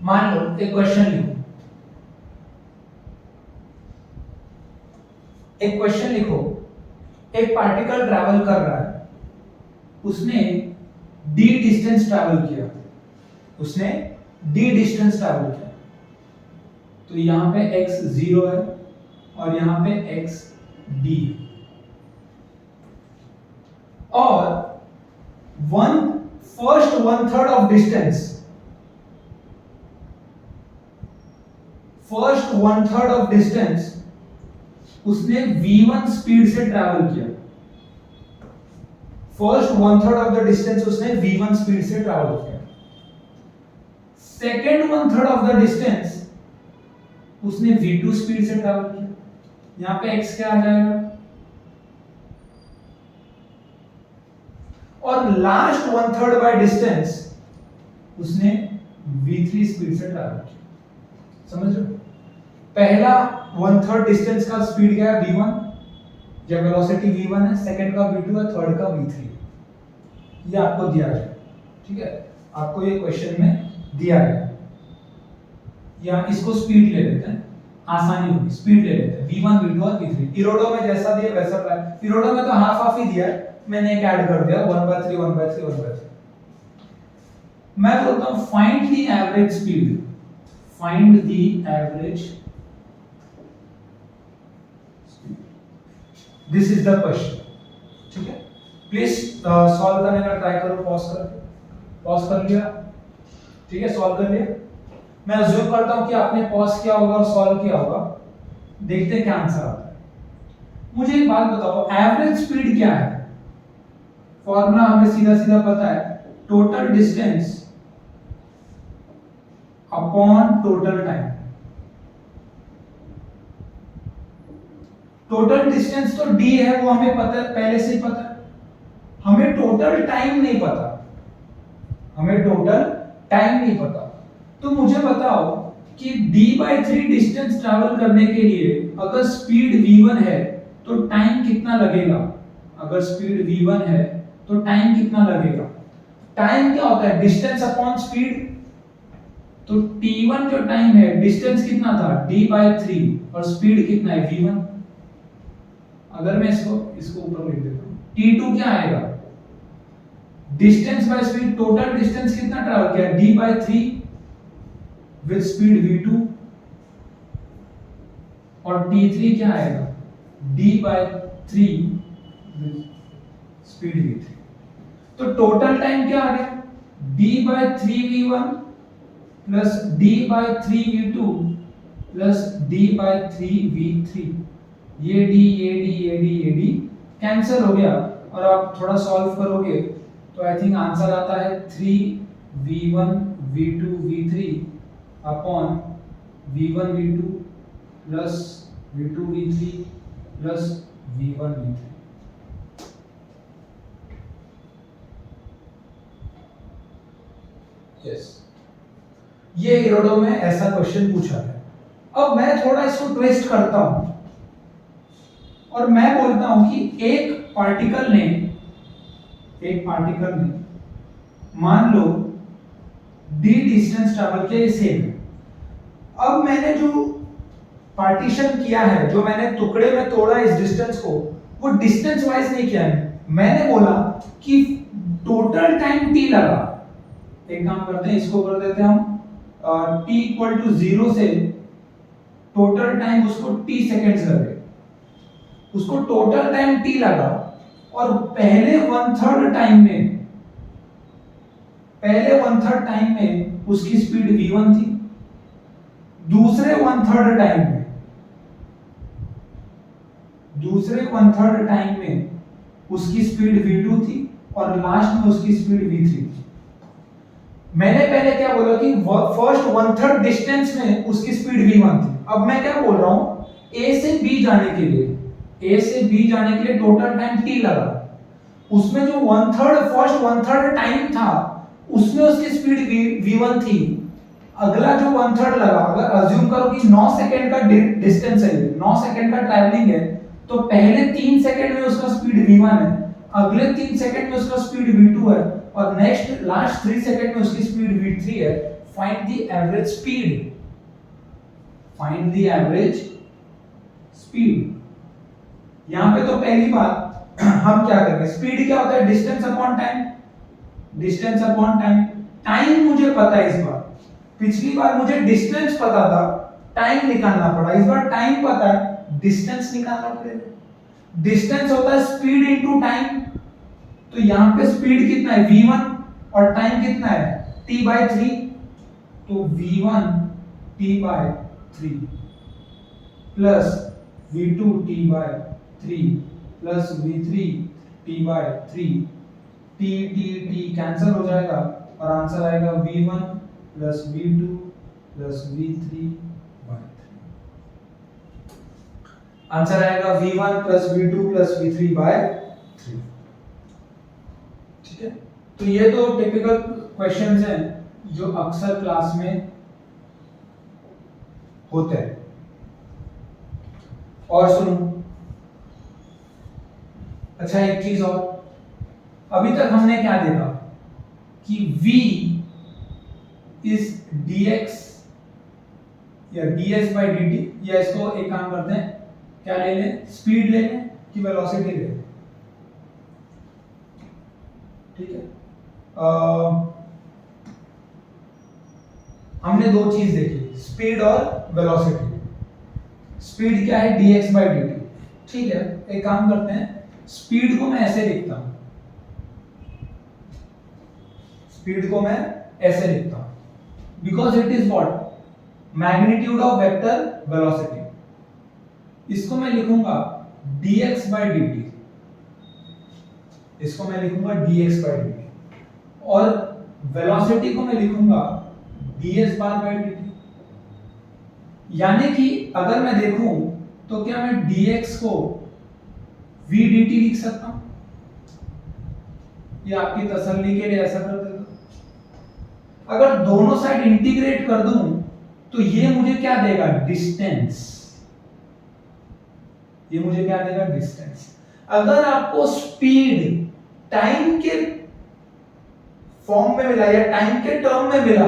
मान लो एक क्वेश्चन लिखो, एक क्वेश्चन लिखो, एक पार्टिकल ट्रैवल कर रहा है, उसने d डिस्टेंस ट्रैवल किया, उसने d डिस्टेंस ट्रैवल किया, तो यहां पे x 0 है और यहां पे x d, और first one third of distance, first one third of distance उसने v1 स्पीड से ट्रैवल किया, first one third of the distance उसने v1 स्पीड से ट्रैवल किया, second one third of the distance उसने v2 स्पीड से travel किया, यहां पे x क्या आ जाएगा, और last one third by distance उसने v3 स्पीड से ट्रैवल किया। समझ रहे हो? पहला वन थर्ड डिस्टेंस का स्पीड क्या है v1 या वेलोसिटी v1 है, सेकंड का v2 है, थर्ड का v3, ये आपको दिया गया, ठीक है, आपको ये क्वेश्चन में दिया गया, या इसको स्पीड ले लेते हैं, आसानी होगी, स्पीड ले लेते हैं, v1 v2 और v3, इरोडो में जैसा दिया वैसा अप्लाई, इरोडो में तो हाफ हाफ ही दिया है, मैंने एक ऐड कर दिया 1/3 1/3 1/3। मैं बोलता हूं find the average speed, find the average, this is the question, ठीक है, प्लीज सॉल्व करने का ट्राई करो, पॉज कर लिया, ठीक है, सॉल्व कर लिया, मैं अज्यूम करता हूं कि आपने पॉज किया होगा और सॉल्व किया होगा, देखते हैं क्या आंसर आता है। मुझे एक बात बताओ, एवरेज स्पीड क्या है? फॉर्मूला हमें सीधा सीधा पता है, total distance upon total time. Total distance तो d है, वो हमें पता है, पहले से ही पता है, हमें टोटल टाइम नहीं पता, हमें टोटल टाइम नहीं पता, तो मुझे बताओ कि d/3 डिस्टेंस ट्रैवल करने के लिए अगर स्पीड v1 है तो टाइम कितना लगेगा, अगर स्पीड v1 है तो टाइम कितना लगेगा, टाइम क्या होता है, डिस्टेंस अपॉन स्पीड, तो t1 जो टाइम है, डिस्टेंस कितना था d/3 और स्पीड कितना है v1, अगर मैं इसको ऊपर लिख देता हूं, t2 क्या आएगा, distance by speed, total distance कितना ट्रैवल किया d/3 विद स्पीड v2, और t3 क्या आएगा d/3 विद स्पीड v3, तो टोटल टाइम क्या आ गया d/3 v1 plus d/3 v2 plus d/3 v3, ये d कैंसिल हो गया, और आप थोड़ा सॉल्व करोगे तो आई थिंक आंसर आता है 3v1 v2 v3 upon v1 v2 plus v2 v3 plus v1 v3। Yes, ये इरोडो में ऐसा क्वेश्चन पूछा है। अब मैं थोड़ा इसको ट्विस्ट करता हूं और मैं बोलता हूं कि एक पार्टिकल ने मान लो d डिस्टेंस ट्रैवल किया, सेम है। अब मैंने जो पार्टीशन किया है, जो मैंने टुकड़े में तोड़ा इस डिस्टेंस को, वो डिस्टेंस वाइज नहीं किया है, मैंने बोला कि टोटल टाइम t लगा। एक काम करते हैं, इसको कर देते हैं हम t इक्वल टू 0 से टोटल टाइम उसको t सेकेंड्स लगे, उसको टोटल टाइम t लगा, और पहले वन थर्ड टाइम में उसकी स्पीड v1 थी, दूसरे वन थर्ड टाइम में उसकी स्पीड v2 थी, और लास्ट में उसकी स्पीड v3 थी। मैंने पहले क्या बोला कि फर्स्ट वन थर्ड डिस्टेंस में उसकी स्पीड v1 थी। अब मैं क्या बोल रहा हूं, a से b जाने के लिए टोटल टाइम t लगा, उसमें जो फर्स्ट वन थर्ड टाइम था उसमें उसकी स्पीड v1 थी, अगला जो वन थर्ड लगा, अगर अज्यूम करो कि 9 सेकंड का डिस्टेंस है, 9 सेकंड का ट्रैवलिंग है, तो पहले 3 सेकंड में उसका स्पीड v1 है, अगले 3 सेकंड में उसका स्पीड v2 है, और लास्ट 3 सेकंड में उसकी स्पीड v3 है। Find the average speed, find the average speed. यहां पे तो पहली बात हम क्या करेंगे, स्पीड क्या होता है, distance upon time, distance upon time. Time मुझे पता है इस बार, पिछली बार मुझे डिस्टेंस पता था, टाइम निकालना पड़ा, इस बार टाइम पता है, डिस्टेंस निकालना पड़ेगा। डिस्टेंस होता है स्पीड इनटू टाइम, तो यहां पे स्पीड कितना है v1 और टाइम कितना है t/3, तो v1 t/3 plus v2 t/3 plus v3 t/3, t t t cancel हो जाएगा और आंसर आएगा v1 plus v2 plus v3/3। Answer आएगा v1 plus v2 plus v3/3। ठीक है, तो ये तो टिपिकल क्वेश्चंस हैं जो अक्सर क्लास में होते हैं। और सुनो, अच्छा एक चीज और, अभी तक हमने क्या देखा कि v इज dx या ds/dt, या इसको एक काम करते हैं, क्या ले लें, स्पीड ले लें कि वेलोसिटी ले लें। ठीक है, हमने दो चीज देखी, स्पीड और वेलोसिटी। स्पीड क्या है dx/dt, ठीक है, एक काम करते हैं, स्पीड को मैं ऐसे लिखता हूं, स्पीड को मैं ऐसे लिखता हूं, because it is what, magnitude of vector velocity. इसको मैं लिखूंगा dx/dt, इसको मैं लिखूंगा dx/dt, और वेलोसिटी को मैं लिखूंगा ds/dt। यानी कि अगर मैं देखूं तो क्या मैं dx को vdt लिख सकता हूं, ये आपकी तसल्ली के लिए ऐसा कर देता हूं। अगर दोनों साइड इंटीग्रेट कर दूं तो ये मुझे क्या देगा, डिस्टेंस, ये मुझे क्या देगा, डिस्टेंस। अगर आपको स्पीड टाइम के फॉर्म में मिला या टाइम के टर्म में मिला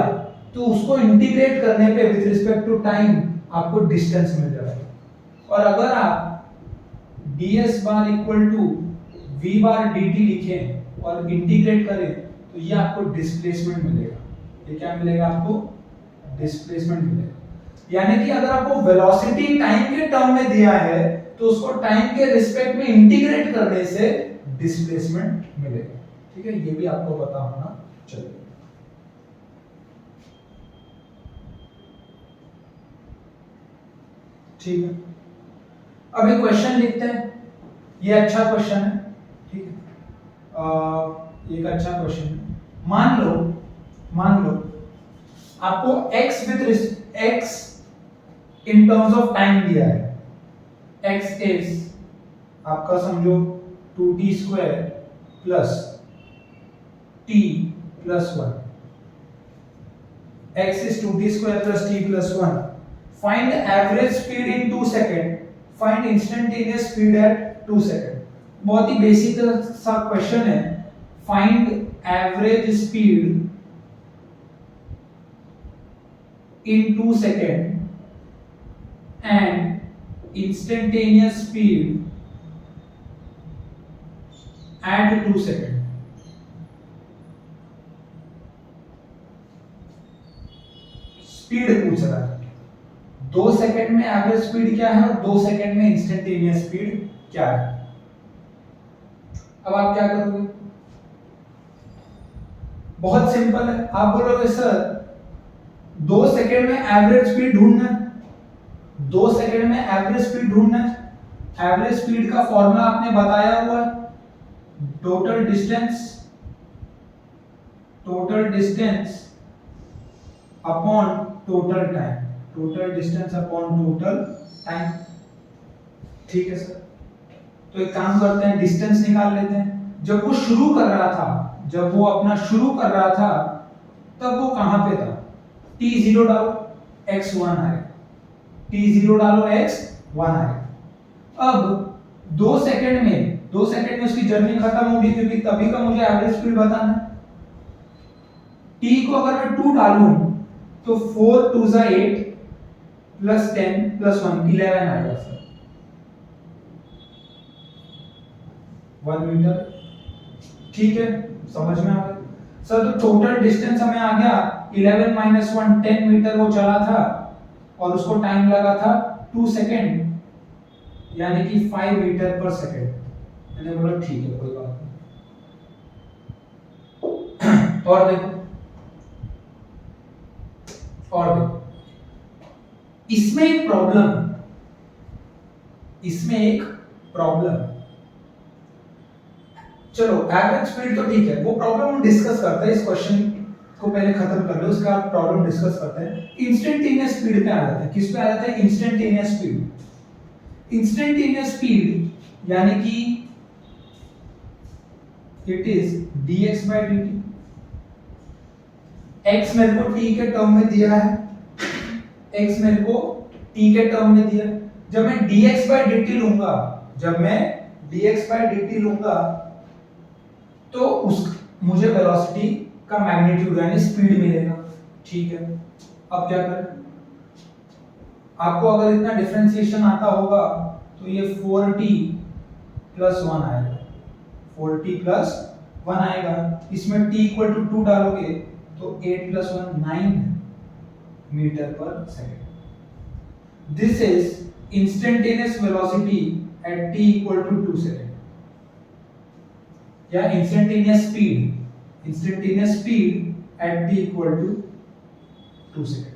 तो उसको इंटीग्रेट करने पे विद रिस्पेक्ट टू टाइम आपको डिस्टेंस मिल जाएगा। और अगर आप ds bar equal to v bar dt लिखें और इंटीग्रेट करें तो ये आपको डिस्प्लेसमेंट मिलेगा। ये क्या मिलेगा आपको, डिस्प्लेसमेंट मिलेगा। यानी कि अगर आपको वेलोसिटी टाइम के टर्म में दिया है तो उसको टाइम के रिस्पेक्ट में इंटीग्रेट करने से डिस्प्लेसमेंट मिलेगा। ठीक है, ये भी आपको पता होना चाहिए। ठीक है, अब एक क्वेश्चन लिखते हैं, ये अच्छा क्वेश्चन है। ठीक है, एक अच्छा क्वेश्चन है। मान लो आपको x in terms of time दिया है, x इज आपका समझो 2t² plus t plus 1, x is 2t² plus t plus 1. Find average speed in 2 seconds. Find instantaneous speed at 2 seconds. बहुत ही बेसिक सा क्वेश्चन है। Find average speed in 2 seconds and instantaneous speed at 2 seconds. Speed पूछ रहा है, 2 second में average speed क्या है और 2 सेकंड में इंस्टेंटेनियस स्पीड क्या है। अब आप क्या करोगे, बहुत सिंपल है। आप बोलोगे सर 2 सेकंड में एवरेज स्पीड ढूंढना है, 2 सेकंड में एवरेज स्पीड ढूंढना है। एवरेज स्पीड का फॉर्मूला आपने बताया हुआ है, total distance upon total time, total distance upon total time. ठीक है सर, तो एक काम करते हैं, डिस्टेंस निकाल लेते हैं। जब वो शुरू कर रहा था, जब वो अपना शुरू कर रहा था तब वो कहां पे था, t0 डालो x1 आएगा, t0 डालो x1 आएगा। अब 2 सेकंड में उसकी जर्नी खत्म होगी, क्योंकि तभी का मुझे एवरेज स्पीड बताना है। t को अगर मैं 2 डालूं तो 4 2 जा 8 प्लस 10 प्लस 1 11 आएगा सर 1 मीटर। ठीक है, समझ में आ गया सर। तो टोटल डिस्टेंस हमें आ गया 11 माइनस 1 10 मीटर वो चला था और उसको टाइम लगा था 2 सेकेंड, यानी कि 5 मीटर पर सेकेंड। मैंने बोला ठीक है कोई बात नहीं। और देखो इसमें एक प्रॉब्लम है। चलो एवरेज स्पीड तो ठीक है, वो प्रॉब्लम हम डिस्कस करते हैं। इस क्वेश्चन को पहले खत्म कर लो, उसका प्रॉब्लम डिस्कस करते हैं। इंस्टेंटेनियस स्पीड पे आ जाते हैं। किस पे आ जाते हैं? Instantaneous speed. इंस्टेंटेनियस स्पीड यानी कि it is dx by dt। x मेरे को t के टर्म में दिया है, x मेरे को t के टर्म में दिया। जब मैं dx by dt लूंगा तो मुझे वेलोसिटी का मैग्नीट्यूड यानी स्पीड मिलेगा। ठीक है, अब क्या करें? आपको अगर इतना डिफरेंशिएशन आता होगा तो ये 4t प्लस 1 आएगा, 4t प्लस 1 आएगा। इसमें t इक्वल टू 2 डालोगे तो 8 plus 1 9 metre per second. This is instantaneous velocity at t equal to 2 second, या instantaneous speed at t equal to 2 second.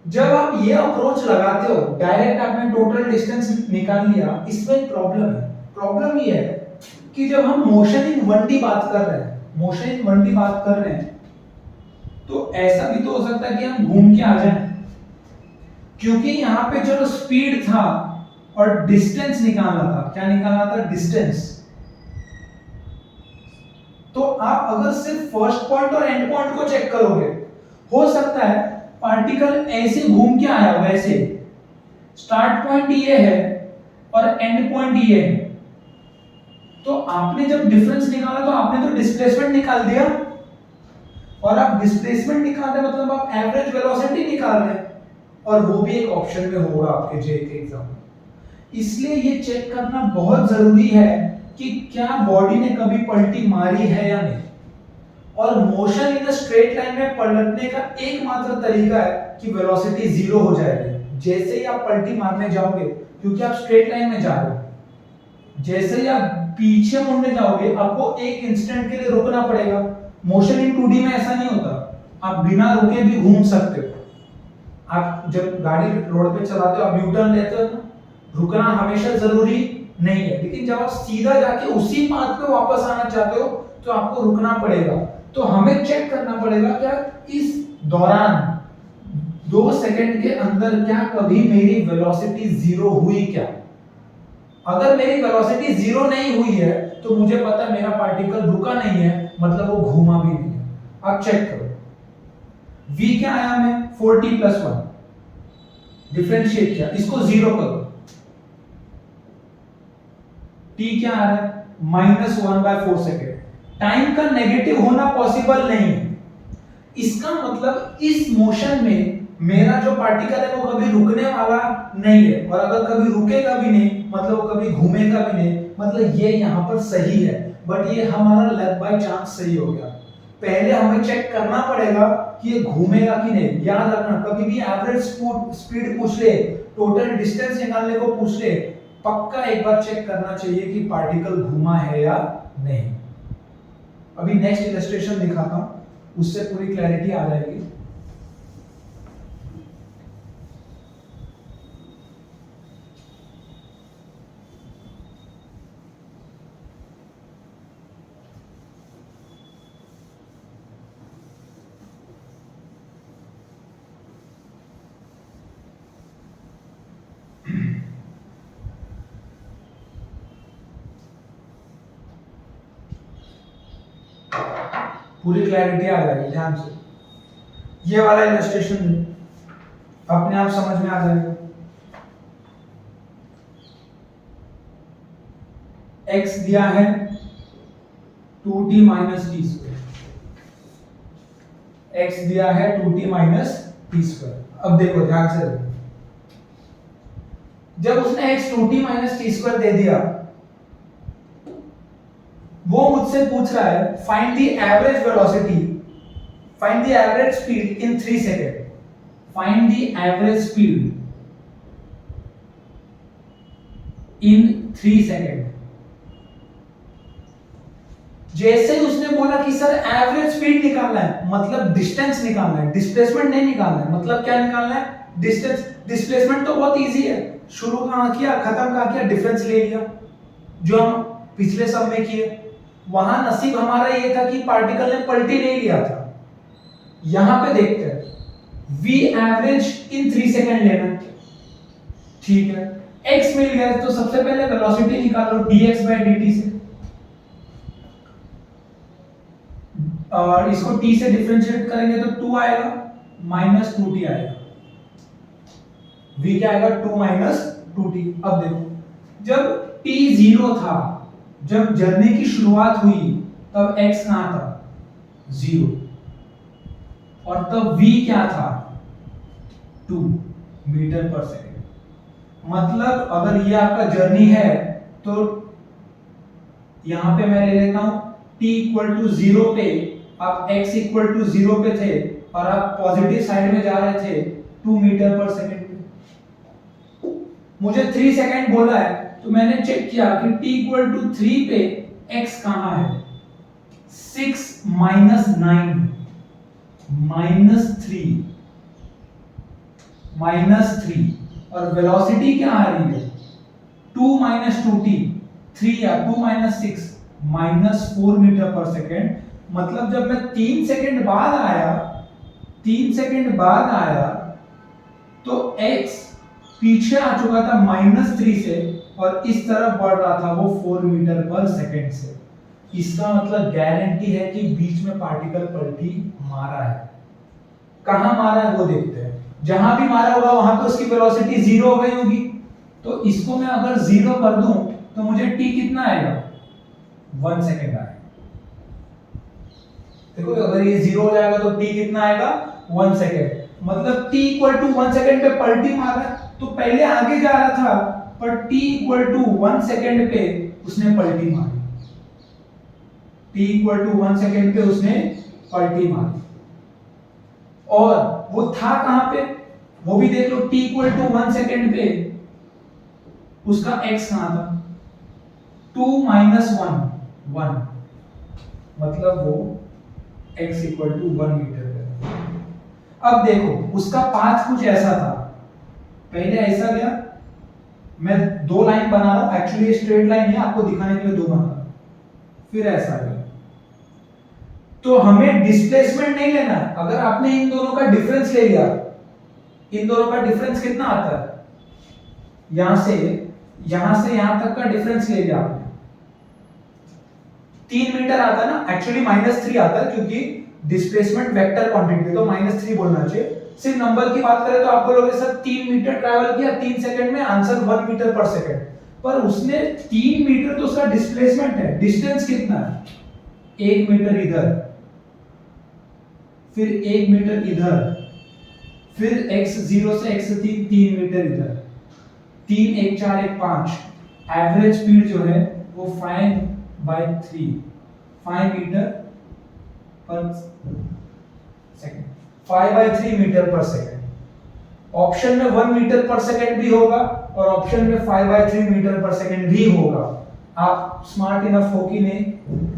जब आप ये अप्रोच लगाते हो, डायरेक्ट आपने टोटल डिस्टेंस निकाल लिया। इसमें एक प्रॉब्लम ये है कि जब हम मोशन इन 1D बात कर रहे हैं तो ऐसा भी तो हो सकता है कि हम घूम के आ जाएं, क्योंकि यहाँ पे जो स्पीड था और डिस्टेंस निकालना था। क्या निकालना था? डिस्टेंस। तो आप अगर सिर्फ फर्स्ट पॉइंट और एंड पॉइंट को चेक करोगे, हो सकता है पार्टिकल ऐसे घूम के आया, वैसे स्टार्ट पॉइंट ये है और एंड पॉइंट ये है। तो आपने जब डिफरेंस निकाला तो आपने तो डिस्प्लेसमेंट निकाल दिया, और आप डिस्प्लेसमेंट निकाल रहे मतलब आप एवरेज वेलोसिटी निकाल रहे हैं, और वो भी एक ऑप्शन में होगा आपके जे के एग्जाम में। इसलिए ये चेक करना बहुत जरूरी है कि क्या बॉडी ने कभी पलटी मारी है या नहीं। और मोशन इन स्ट्रेट लाइन में पलटने का एकमात्र तरीका है कि वेलोसिटी जीरो हो जाएगी जैसे ही आप पलटी मारने जाओगे, क्योंकि आप स्ट्रेट लाइन में जा रहे हो। जैसे ही आप पीछे मुड़ने जाओगे आपको एक इंस्टेंट के लिए रुकना पड़ेगा। मोशन इन 2D में ऐसा नहीं होता, आप बिना रुके भी घूम सकते हो। आप जब गाड़ी रोड पे चलाते हो, आप यू टर्न लेते हो ना, रुकना हमेशा जरूरी नहीं है, लेकिन जब आप सीधा जाके उसी पाथ पे वापस आना चाहते हो तो आपको रुकना पड़ेगा। तो हमें चेक करना पड़ेगा क्या इस दौरान 2 सेकंड के अंदर क्या कभी मेरी वेलोसिटी जीरो हुई क्या। अगर मेरी वेलोसिटी जीरो नहीं हुई है तो मुझे पता है मेरा पार्टिकल रुका नहीं है, मतलब वो घूमा भी नहीं है। आप चेक करो, v क्या आया हमें 4t प्लस 1, डिफरेंशिएट किया, इसको जीरो करो, t क्या आ रहा है -1/4 सेकेंड। टाइम का नेगेटिव होना पॉसिबल नहीं है। इसका मतलब इस मोशन में मेरा जो पार्टिकल है वो कभी रुकने वाला नहीं है, और अगर कभी रुकेगा भी नहीं मतलब वो कभी घूमेगा भी नहीं, मतलब ये यहाँ पर सही है। बट ये हमारा लक बाय चांस सही हो गया। पहले हमें चेक करना पड़ेगा कि ये घूमेगा कि नहीं। याद रखना, कभी भी एवरेज स्पीड पूछ ले, टोटल डिस्टेंस निकालने को पूछ ले, पक्का एक बार चेक करना चाहिए कि पार्टिकल घूमा है या नहीं। अभी नेक्स्ट इलस्ट्रेशन दिखाता हूं, उससे पूरी क्लैरिटी आ जाएगी। पूरी क्लैरिटी आ जाएगी, ध्यान से ये वाला इलस्ट्रेशन अपने आप समझ में आ जाएगा। x दिया है 2t - t², x दिया है 2t माइनस टी स्क्वायर। अब देखो ध्यान से देखो, जब उसने x 2t minus t square दे दिया, वो मुझसे पूछ रहा है find the average velocity, find the average speed in 3 second, find the average speed in 3 second. जैसे ही उसने बोला कि सर एवरेज स्पीड निकालना है, मतलब डिस्टेंस निकालना है, डिस्प्लेसमेंट नहीं निकालना है। मतलब क्या निकालना है? डिस्टेंस। डिस्प्लेसमेंट तो बहुत इजी है, शुरू कहां किया, खत्म कहां किया, डिफरेंस ले लिया, जो हम पिछले सब में किए। वहां नसीब हमारा ये था कि पार्टिकल ने पलटी नहीं लिया था। यहां पे देखते हैं, v एवरेज इन 3 सेकंड लेना है, ठीक है। x मिल गया तो सबसे पहले वेलोसिटी निकालो dx by dt से, और इसको t से डिफरेंशिएट करेंगे तो 2 आएगा माइनस 2t आएगा। v क्या आएगा? 2 माइनस 2t। अब देखो, जब t 0 था, जब जर्नी की शुरुआत हुई, तब x कहां था? 0, और तब v क्या था? 2 मीटर पर सेकंड। मतलब अगर ये आपका जर्नी है तो यहां पे मैं ले लेता हूं t इक्वल टू 0 पे आप x इक्वल टू 0 पे थे और आप पॉजिटिव साइड में जा रहे थे 2 मीटर पर सेकंड पे। मुझे 3 सेकंड बोला है तो मैंने चेक किया कि t इक्वल टू 3 पे x कहां है? 6 माइनस 9 माइनस 3 और वेलोसिटी क्या आ रही है? 2 माइनस 2t, 3 या 2 minus 6 minus 4 metre per second. मतलब जब मैं 3 सेकेंड बाद आया तो x पीछे आ चुका था -3 से और इस तरफ बढ़ रहा था वो 4 मीटर पर सेकेंड से। इसका मतलब गारंटी है कि बीच में पार्टिकल पलटी मारा है। कहां मारा है वो देखते हैं। जहां भी मारा होगा वहां पे उसकी वेलोसिटी 0 हो गई होगी। तो इसको मैं अगर 0 कर दूं तो मुझे t कितना आएगा? 1 सेकेंड आएगा। देखो अगर ये 0 हो जाएगा तो t कितना आएगा? 1 सेकेंड। मतलब t इक्वल टू 1 सेकेंड पे पलटी मार रहा है, तो पहले आगे जा रहा था पर t इक्वल टू 1 सेकेंड पे उसने पलटी मारी। t इक्वल टू 1 सेकेंड पे उसने पलटी मारी। और वो था कहां पे वो भी देख लो। t इक्वल टू 1 सेकेंड पे उसका x कहां था? 2 माइनस 1, मतलब वो x इक्वल टू 1 मीटर पे। अब देखो उसका पाथ कुछ ऐसा था, पहले ऐसा गया, मैं 2 लाइन बना रहा हूं, एक्चुअली ये स्ट्रेट लाइन है, आपको दिखाने के लिए 2 बना रहा हूं, फिर ऐसा गया। तो हमें डिस्प्लेसमेंट नहीं लेना है। अगर आपने इन दोनों का डिफरेंस ले लिया, इन दोनों का डिफरेंस कितना आता है? यहां से यहां तक का डिफरेंस ले लिया आपने, 3 मीटर आता है ना, एक्चुअली -3 आता है क्योंकि डिस्प्लेसमेंट वेक्टर क्वांटिटी है तो -3 बोलना चाहिए। सिर्फ नंबर की बात करें तो आप बोलोगे सर 3 मीटर ट्रैवल किया 3 सेकंड में, आंसर 1 मीटर पर सेकंड। पर उसने 3 मीटर तो उसका डिस्प्लेसमेंट है, डिस्टेंस कितना है? 1 मीटर इधर, फिर 1 मीटर इधर, फिर x 0 से x 3 मीटर इधर, 3 1 4 1 5। एवरेज स्पीड जो है वो 5 metre per second, 5/3 metre per second. Option में 1 मीटर पर सेकंड भी होगा और ऑप्शन में 5/3 मीटर पर सेकंड भी होगा। आप स्मार्ट इनफ हो कि नहीं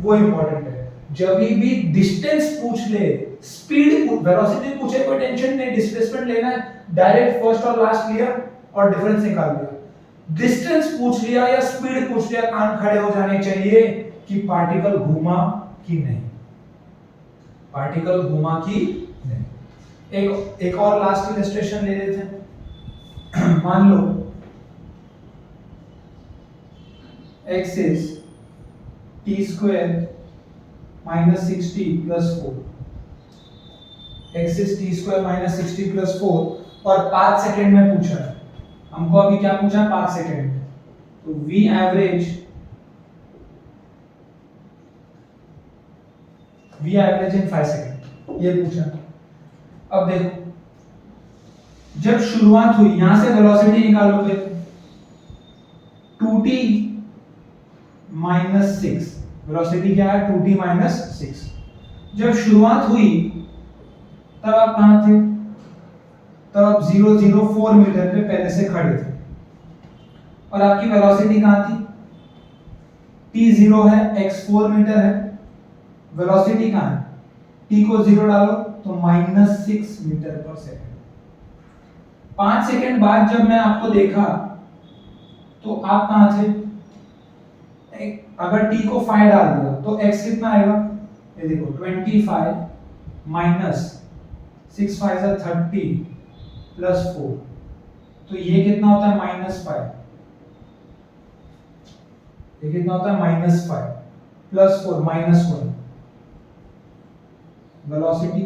वो इंपॉर्टेंट है। जब भी डिस्टेंस पूछ ले, स्पीड वेलोसिटी पूछे, कोई टेंशन नहीं, डिस्प्लेसमेंट लेना है, डायरेक्ट फर्स्ट और लास्ट लिया और डिफरेंस निकाल लिया। डिस्टेंस पूछ लिया या स्पीड पूछ लिया, कान खड़े हो जाने चाहिए कि पार्टिकल घूमा कि नहीं, पार्टिकल घूमा कि नहीं। एक और लास्ट इलस्ट्रेशन ले लेते हैं। मान लो x is t² minus 6t plus 4, x is t² minus 6t plus 4 और 5 सेकेंड में पूछा है हमको। अभी क्या पूछा है? 5 सेकेंड में। तो v एवरेज इन 5 सेकेंड ये पूछा। अब देखो, जब शुरुआत हुई, यहां से वेलोसिटी निकालोगे 2t माइनस 6, वेलोसिटी क्या है 2t माइनस 6। जब शुरुआत हुई तब आप कहां थे, तब आप 004 मीटर पे पहले से खड़े थे और आपकी वेलोसिटी कहां थी, t0 है, x4 मीटर है, वेलोसिटी कहां है, t को 0 डालो तो -6 मीटर पर सेकंड। 5 सेकंड बाद जब मैं आपको देखा तो आप कहां थे, अगर t को 5 डाल दिया तो x कितना आएगा, ये देखो 25 माइनस 6 5 जा 30 प्लस 4, तो ये कितना होता है -5, ये कितना होता है -5 plus 4 -1, velocity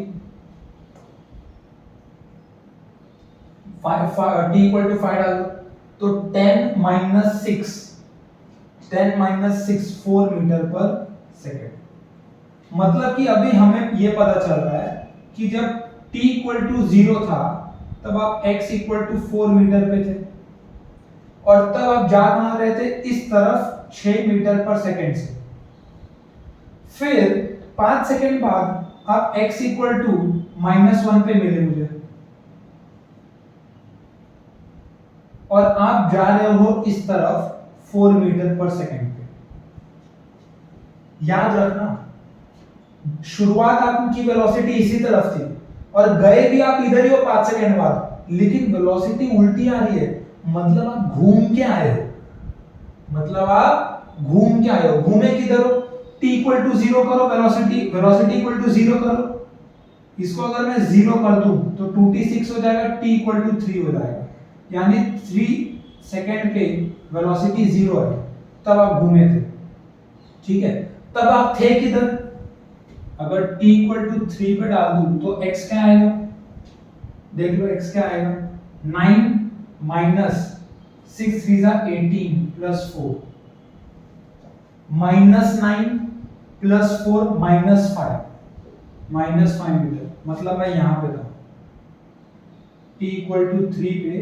t equal to 5 डाल दो तो 10 माइनस 6 4 मीटर पर सेकेंड। मतलब कि अभी हमें ये पता चल रहा है कि जब t इक्वल टू 0 था तब आप x इक्वल टू 4 मीटर पे थे और तब आप जा कहां रहे थे, इस तरफ 6 मीटर पर सेकेंड से। फिर 5 सेकेंड बाद आप x इक्वल टू -1 पे मिले मुझे और आप जा रहे हो इस तरफ 4 मीटर पर सेकेंड पे। याद रखना, शुरुआत आपकी वेलोसिटी इसी तरफ थी और गए भी आप इधर ही हो 5 सेकेंड बाद, लेकिन वेलोसिटी उल्टी आ रही है, मतलब आप घूम के आए हो, मतलब आप घूम के आए हो। घूमे किधर हो, t इक्वल टू 0 करो, वेलोसिटी इक्वल टू 0 करो, इसको अगर मैं 0 कर दूं तो 2t 6 हो जाएगा, t इक्वल टू 3 हो जाएगा, यानी 3 सेकेंड पे वेलोसिटी 0 है, तब आप घूमे थे, ठीक है। तब आप थे किधर, अगर t इक्वल टू 3 पे डाल दूं तो x क्या आएगा, देख लो x क्या आएगा, 9 माइनस 6 3 जा 18 प्लस 4, -9 प्लस 4 -5 मीटर। मतलब मैं यहां पे था, t इक्वल टू 3 पे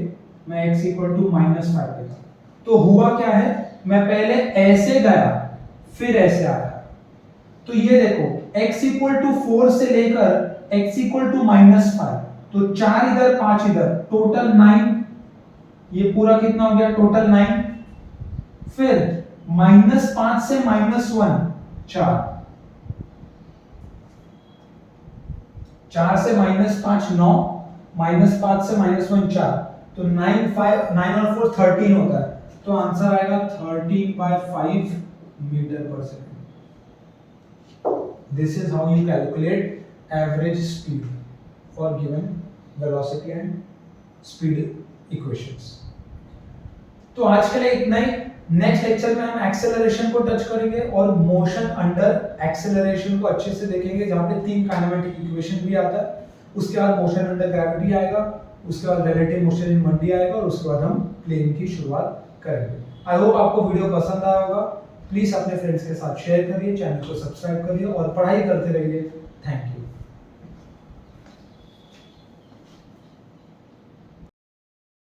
मैं x इक्वल टू -5 पे था। तो हुआ क्या है, मैं पहले ऐसे गया फिर ऐसे आया, तो ये देखो x इक्वल टू 4 से लेकर x इक्वल टू -5, तो 4 इधर 5 इधर, टोटल 9, ये पूरा कितना हो गया, टोटल 9। फिर -5 से -1 4, 4 से -5 9, -5 से -1 4, तो 9 और 4 13 होता है, तो आंसर आएगा 13/5 metre per second. This is how you calculate average speed for given velocity and speed equations. तो आज के लिए इतना ही। नेक्स्ट लेक्चर में हम एक्सेलरेशन को टच करेंगे और मोशन अंडर एक्सेलरेशन को अच्छे से देखेंगे, जहां पे 3 काइनेमेटिक इक्वेशन भी आता है। उसके बाद मोशन अंडर ग्रेविटी आएगा, उसके बाद रिलेटिव मोशन इन 1D आएगा और उसके बाद हम प्लेन की शुरुआत करेंगे। आई होप आपको वीडियो पसंद आया होगा। प्लीज अपने फ्रेंड्स के साथ शेयर करिए, चैनल को सब्सक्राइब करिए और पढ़ाई करते रहिए। Thank you.